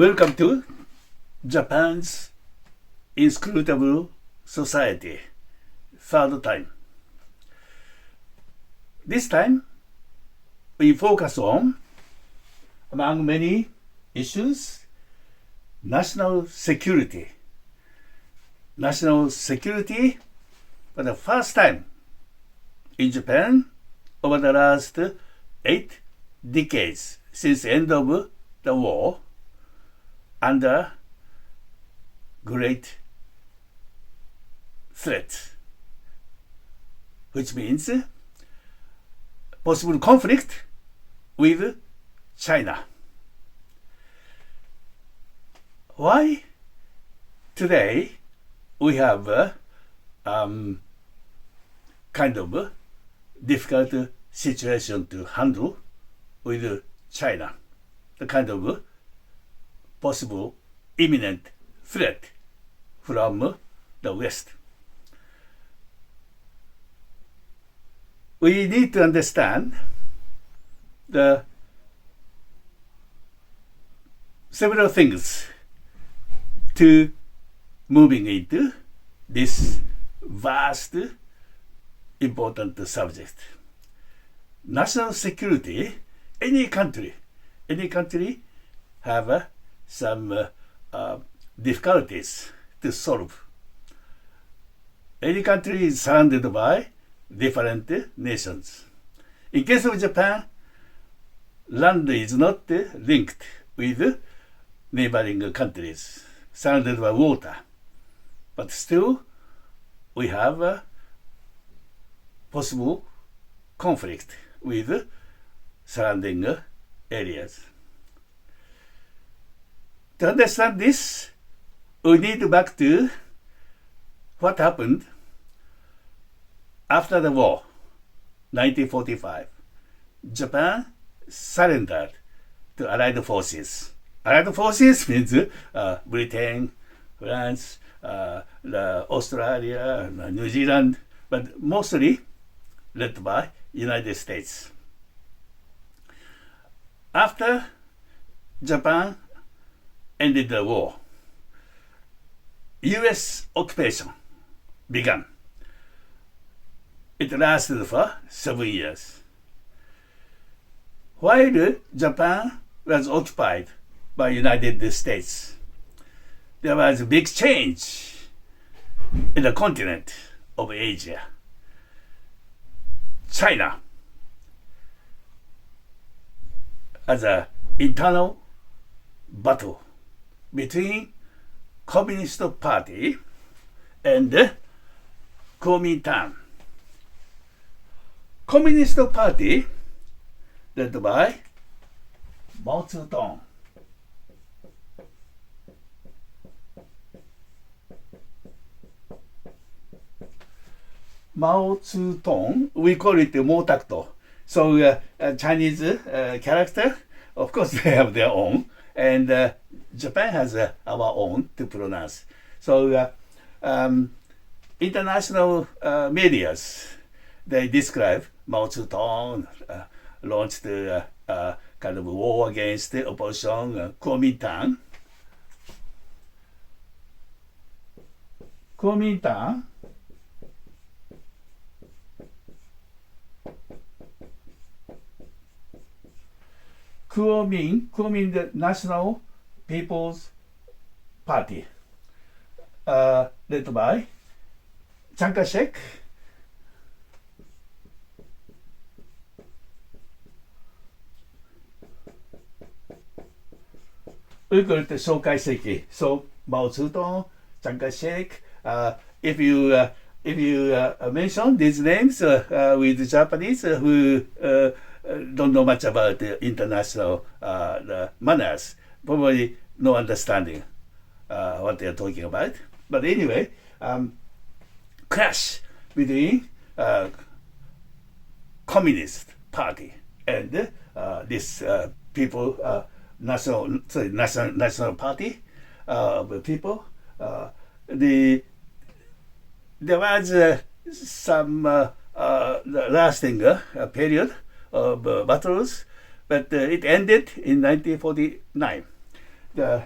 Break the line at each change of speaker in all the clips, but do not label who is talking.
Welcome to Japan's Inscrutable Society, third time. This time, we focus on, among many issues, national security. National security for the first time in Japan over the last 8 decades since the end of the war under great threat, which means possible conflict with China. Why today we have kind of difficult situation to handle with China, the kind of possible imminent threat from the West. We need to understand the several things to moving into this vast, important subject. National security, any country have some difficulties to solve. Any country is surrounded by different nations. In case of Japan, land is not linked with neighboring countries, surrounded by water. But still, we have a possible conflict with surrounding areas. To understand this, we need to back to what happened after the war, 1945. Japan surrendered to Allied forces. Allied forces means Britain, France, Australia, New Zealand, but mostly led by United States. After Japan ended the war, US occupation began. It lasted for 7 years. While Japan was occupied by United States, there was a big change in the continent of Asia. China, as an internal battle between Communist Party and Kuomintang. Communist Party led by Mao Zedong. Mao Zedong, we call it Mo Takto. So Chinese character, of course they have their own, and Japan has our own to pronounce. So international medias, they describe Mao Zedong launched kind of war against the opposition, Kuomintang. Kuomintang Kuomintang, the National People's Party, led by Chiang Kai-shek. We call it the Shoukai-seki. So Mao Zedong, Chiang Kai-shek. If you mention these names with Japanese who don't know much about international manners, probably no understanding what they are talking about. But anyway, clash between Communist Party and this national party people. There was some lasting period of battles, but it ended in 1949. the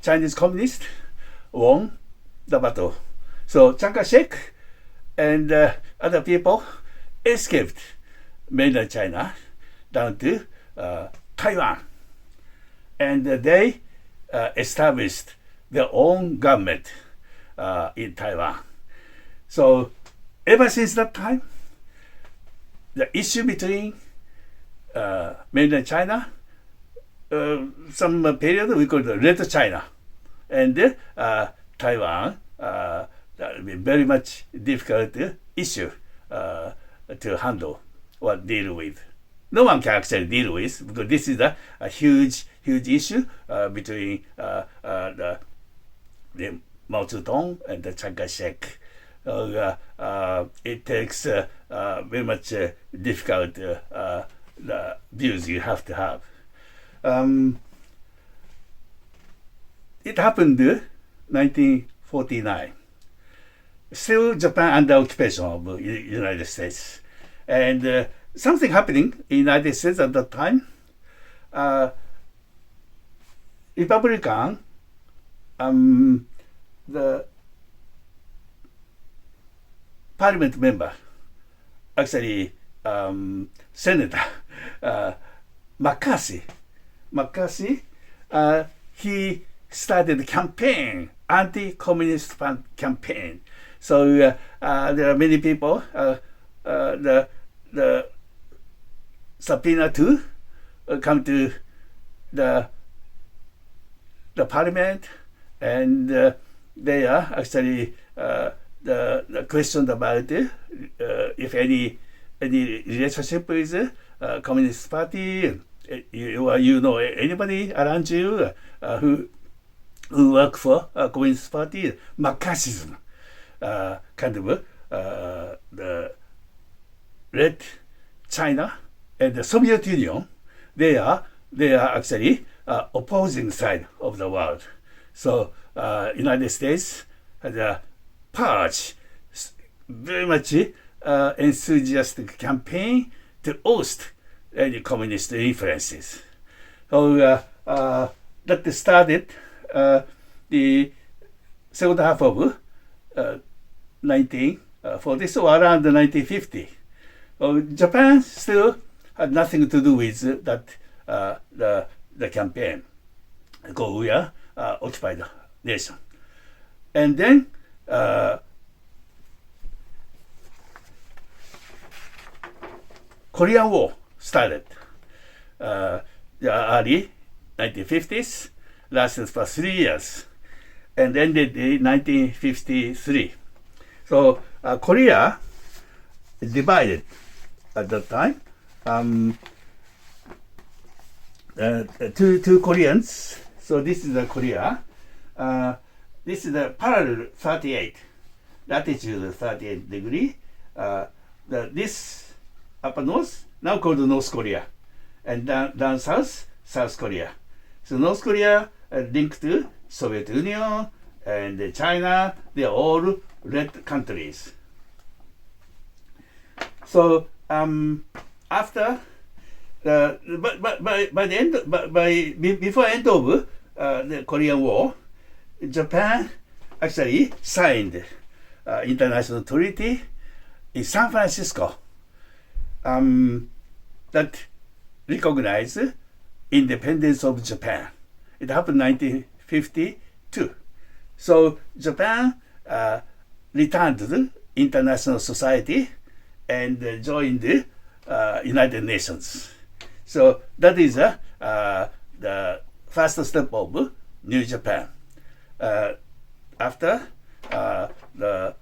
Chinese communists won the battle. So Chiang Kai-shek and other people escaped mainland China down to Taiwan. And they established their own government in Taiwan. So ever since that time, the issue between mainland China, some period we call it Red China, and Taiwan, very much difficult issue to handle or deal with. No one can actually deal with, because this is a huge issue between the Mao Zedong and the Chiang Kai-shek. It takes very much difficult the views you have to have. It happened 1949. Still Japan under occupation of United States. And something happening in United States at that time. Republican, the parliament member, actually Senator McCarthy, he started campaign, anti-communist campaign. So there are many people, the subpoena to come to the parliament, and they are actually the question about if any relationship with Communist Party, you know anybody around you who work for Communist Party, Marxism, kind of the Red China and the Soviet Union, they are actually opposing side of the world. So United States had a purge, very much enthusiastic campaign to oust any communist influences. So that started the second half of 1940, so around 1950. Japan still had nothing to do with that the campaign, because we are occupied nation. And then Korean War started. The early 1950s, lasted for 3 years, and ended in 1953. So Korea divided at that time. Two Koreans. So this is the Korea. This is the parallel 38, latitude 38 degree. This upper north, now called North Korea, and down south, South Korea. So North Korea linked to Soviet Union and China. They are all red countries. So after by the end, before end of the Korean War, Japan actually signed international treaty in San Francisco that recognized independence of Japan. It happened in 1952. So Japan returned to the international society and joined the United Nations. So that is the first step of New Japan. After the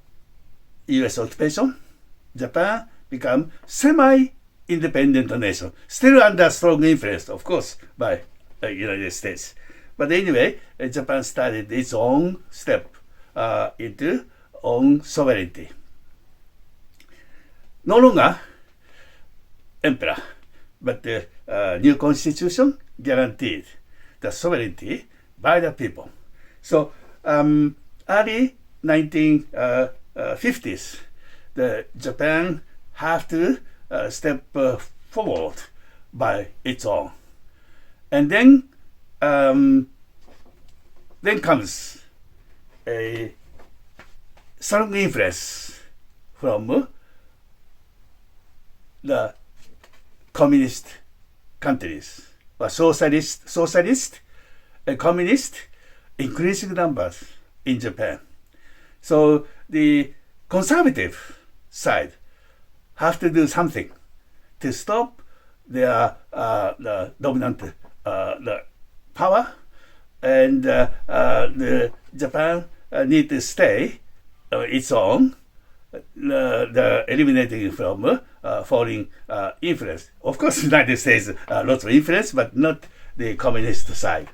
U.S. occupation, Japan became semi-independent nation, still under strong influence, of course, by the United States. But anyway, Japan started its own step into own sovereignty. No longer emperor, but the new constitution guaranteed the sovereignty by the people. So early 1950s, the Japan have to step forward by its own. And then then comes a strong influence from the communist countries, or socialist and communist, increasing numbers in Japan. So the conservative side have to do something to stop their the dominant the power, and the Japan need to stay its own, the eliminating from foreign influence. Of course, the United States lots of influence, but not the communist side.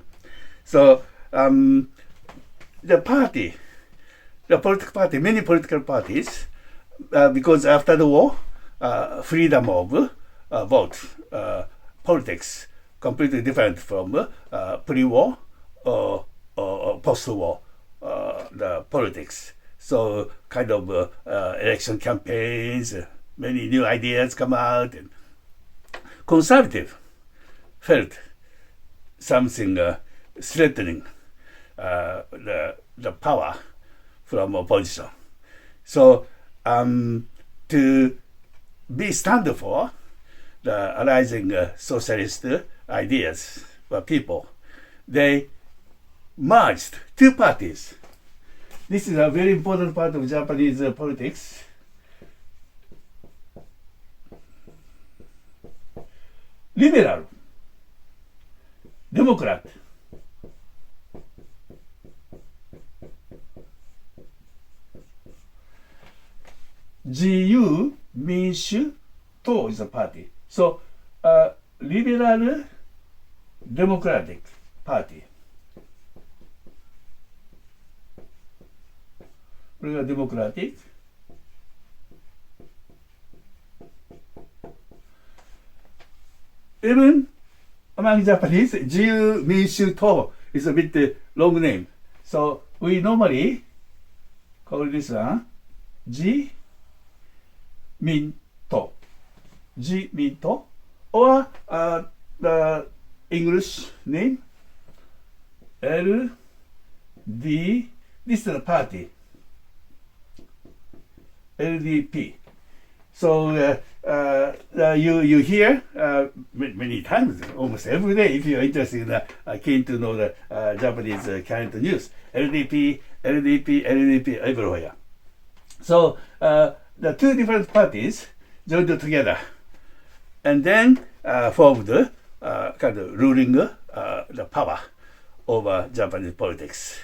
So the party, the political party, many political parties, because after the war, freedom of vote, politics completely different from pre-war or post-war the politics. So kind of election campaigns, many new ideas come out, and conservative felt something threatening the power from opposition. So to be stand for the arising socialist ideas for people, they merged two parties. This is a very important part of Japanese politics. Liberal, Democrat, GU, 民主党 is a party. So, liberal democratic party. これが democratic. Even among Japanese, 自由民主党 is a bit long name. So we normally call this one 自民党. 自民党 or the English name LD. This is the party. LDP. So you hear many times, almost every day, if you're interested in keen to know the Japanese current news. LDP, LDP, LDP everywhere. So the two different parties joined together, and then formed kind of ruling the power over Japanese politics.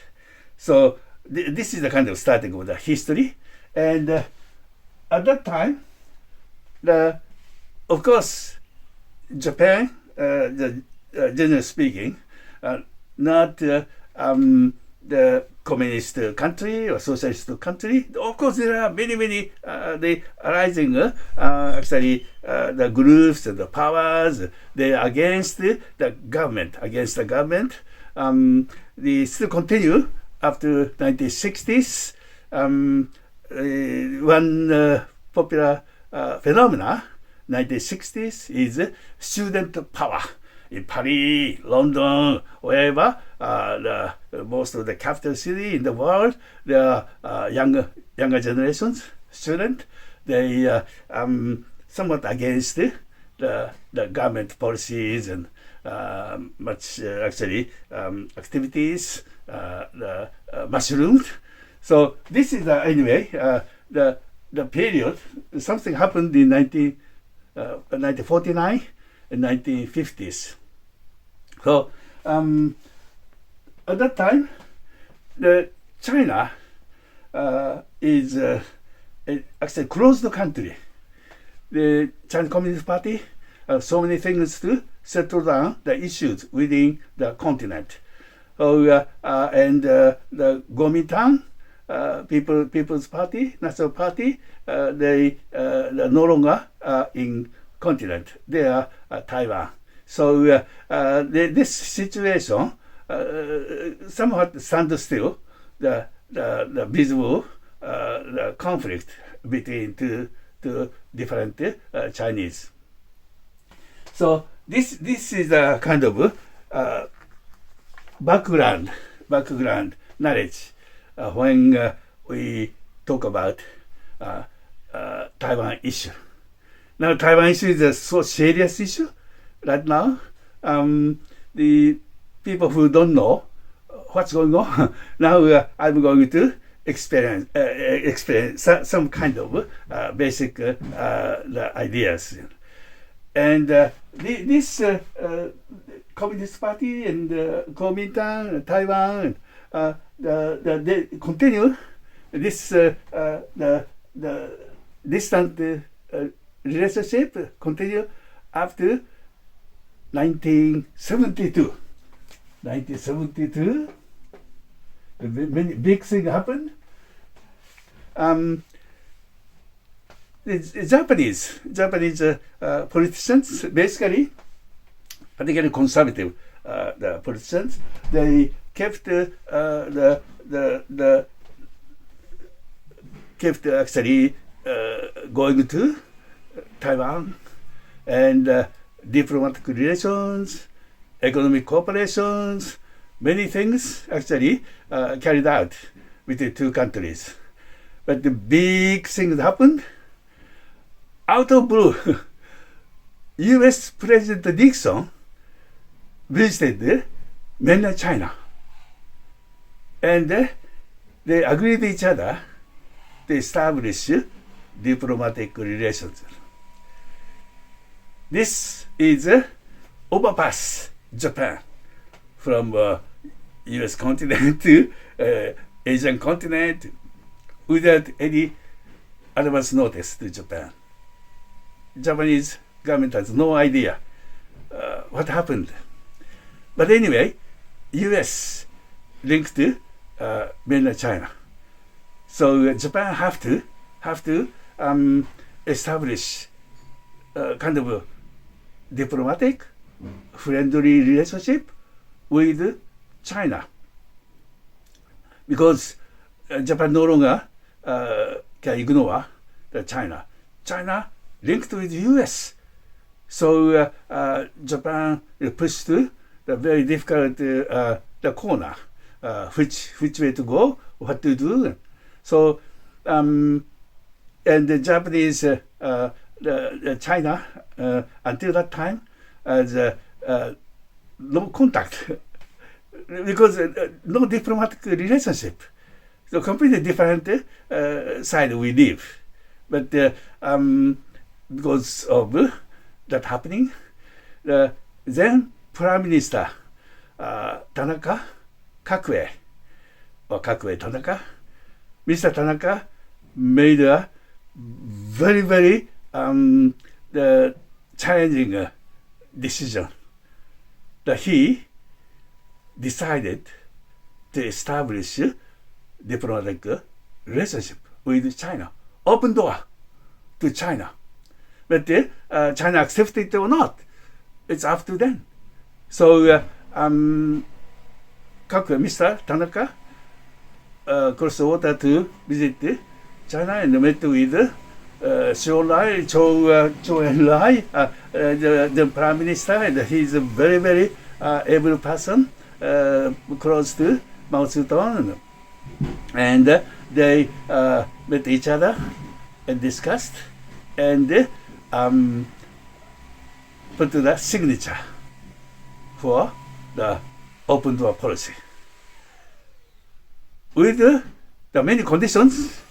So this is the kind of starting of the history, and at that time, of course, Japan, generally speaking, not the communist country or socialist country. Of course, there are many the arising actually the groups and the powers. They are against the government. They still continue after 1960s. One popular phenomena 1960s is student power in Paris, London, wherever most of the capital city in the world. There are younger generations student. They somewhat against the government policies and much actually activities mushroomed. So this is anyway the period. Something happened in 1949 and 1950s. So at that time, China is actually closed country. The Chinese Communist Party so many things to settle down the issues within the continent. So and the Kuomintang. People's Party, National Party, they no longer in continent. They are Taiwan. So this situation somewhat stands still. The visible the conflict between two different Chinese. So this is a kind of background background knowledge when we talk about Taiwan issue. Now, Taiwan issue is a so serious issue right now. The people who don't know what's going on, now I'm going to explain some kind of basic the ideas. And this Communist Party and Kuomintang, Taiwan, they continue this the distant relationship continue up to 1972. 1972, many big things happened. The Japanese politicians, basically, particularly conservative the politicians, they kept kept actually going to Taiwan and diplomatic relations, economic cooperations, many things actually carried out with the two countries. But the big thing that happened, out of blue, U.S. President Nixon visited mainland China. And they agreed with each other to establish diplomatic relations. This is overpass Japan from U.S. continent to Asian continent without any advance notice to Japan. Japanese government has no idea what happened. But anyway, U.S. linked to mainland China. So Japan have to establish kind of a diplomatic, friendly relationship with China, because Japan no longer can ignore the China. China linked with the U.S. So Japan pushed to the very difficult the corner, which way to go, what to do. So and the Japanese, the China until that time has no contact because no diplomatic relationship. So completely different side we live. But because of that happening, the then Prime Minister Tanaka Kakue, or Kakue Tanaka, Mr. Tanaka made a very, very the challenging decision that he decided to establish diplomatic relationship with China, open door to China. But China accepted it or not, it's up to them. So Mr. Tanaka crossed the water to visit China and met with Zhou Enlai, the Prime Minister, and he's a very, very able person, close to Mao Zedong. And they met each other and discussed and put the signature for the open door policy. With the many conditions,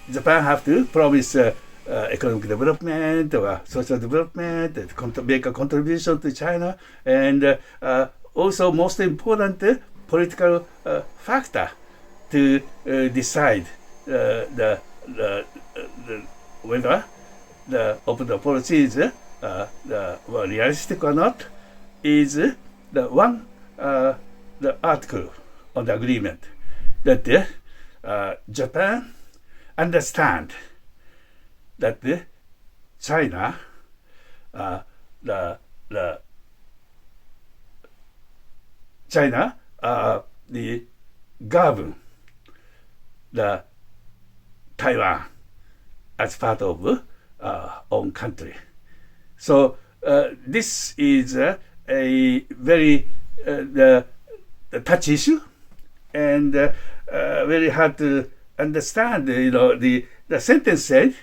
Japan have to promise economic development or social development, make a contribution to China, and also most important political factor to decide whether the open door policy is realistic or not is the one the article on the agreement that Japan understand that China the govern the Taiwan as part of own country. So this is a very touch issue, and very hard to understand. The sentence said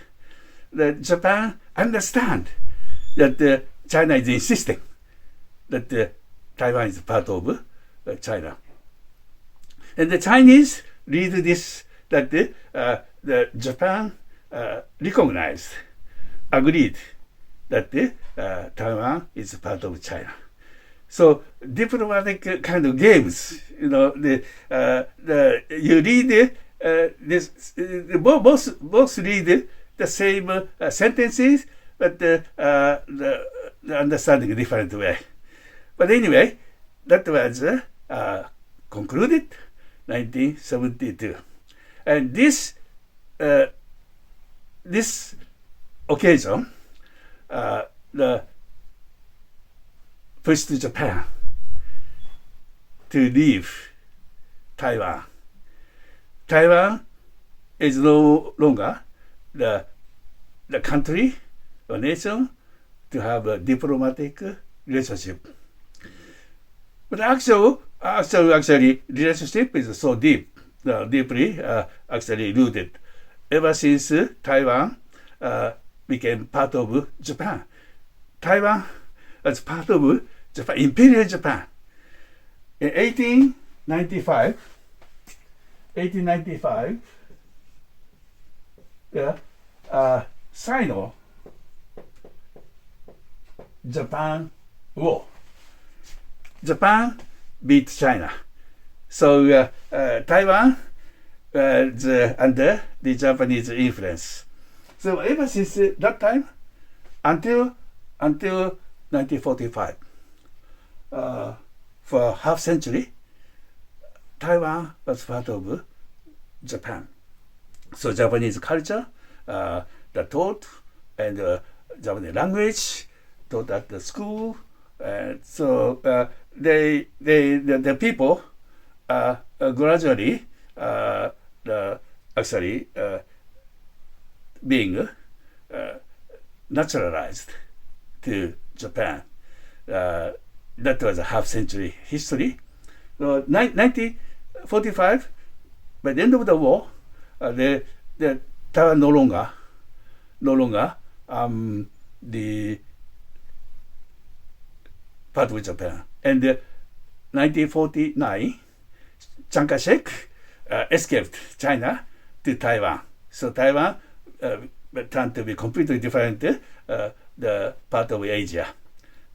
that Japan understand that China is insisting that Taiwan is part of China, and the Chinese read this that the Japan recognized, agreed that Taiwan is part of China. So diplomatic kind of games, you read this, both read the same sentences, but the understanding a different way. But anyway, that was concluded 1972, and this occasion pushed Japan to leave Taiwan. Taiwan is no longer the country or nation to have a diplomatic relationship. But actually, relationship is so deeply actually rooted ever since Taiwan became part of Japan. Taiwan was part of Japan, Imperial Japan. In 1895, Sino-Japan War. Japan beat China. So Taiwan was under the Japanese influence. So ever since that time until 1945, for half century, Taiwan was part of Japan. So Japanese culture, the taught, and Japanese language taught at the school. So the people gradually actually being naturalized to Japan. That was a half century history. 1945, by the end of the war, the Taiwan no longer the part of Japan. And 1949, Chiang Kai-shek escaped China to Taiwan. So Taiwan turned to be completely different, the part of Asia.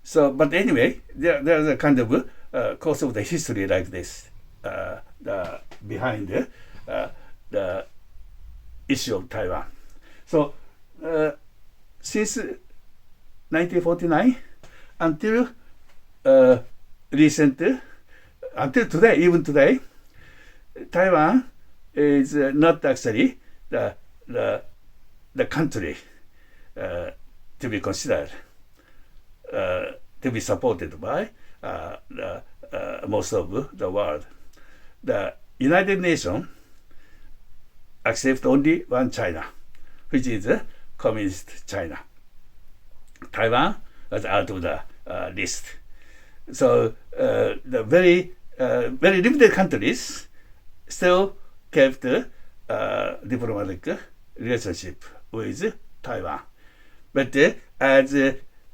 So, but anyway, there's a kind of course of the history like this behind the issue of Taiwan. So, since 1949 until until today, even today, Taiwan is not actually the country to be considered, to be supported by most of the world. The United Nations accept only one China, which is Communist China. Taiwan was out of the list. So the very limited countries still kept diplomatic relationship with Taiwan. But as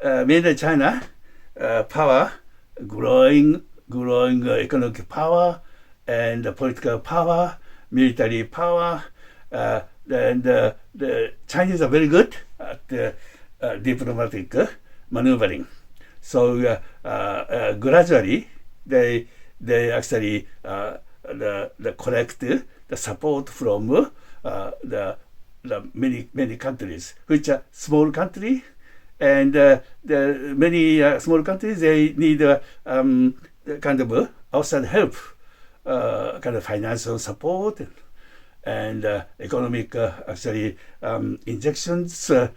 mainland China power, growing economic power and political power, military power, and the Chinese are very good at diplomatic maneuvering. So gradually they actually collect the support from the many countries, which are small country, and the many small countries, they need kind of outside help, kind of financial support and economic actually injections to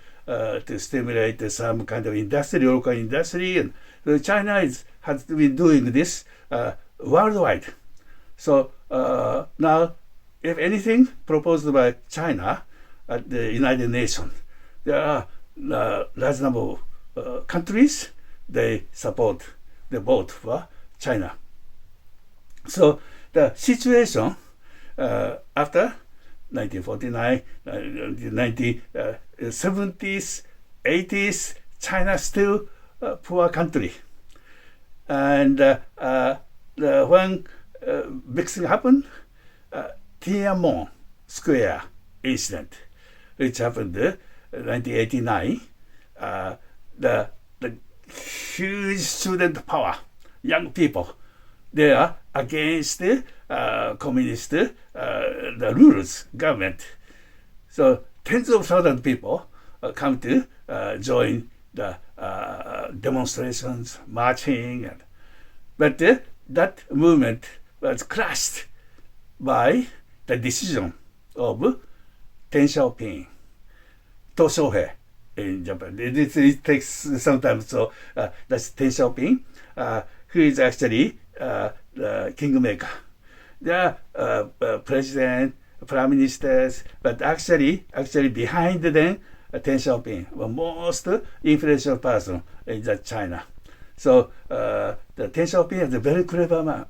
stimulate some kind of industry, local industry. And China has been doing this worldwide. So now, if anything proposed by China at the United Nations, there are large number of countries, they vote for China. So the situation after 1949, 1970s, 80s, China still a poor country. And when big thing happened, Tiananmen Square incident, which happened in 1989, the huge student power, young people, they are against the communist the rules, government. So tens of thousands of people come to join the demonstrations, marching, but that movement was crushed by the decision of Deng Xiaoping, Toshouhei in Japan. It takes sometimes. So that's Deng Xiaoping, who is actually the kingmaker. There are president, prime ministers, but actually behind them, Deng Xiaoping was most influential person in China. So the Deng Xiaoping is a very clever man.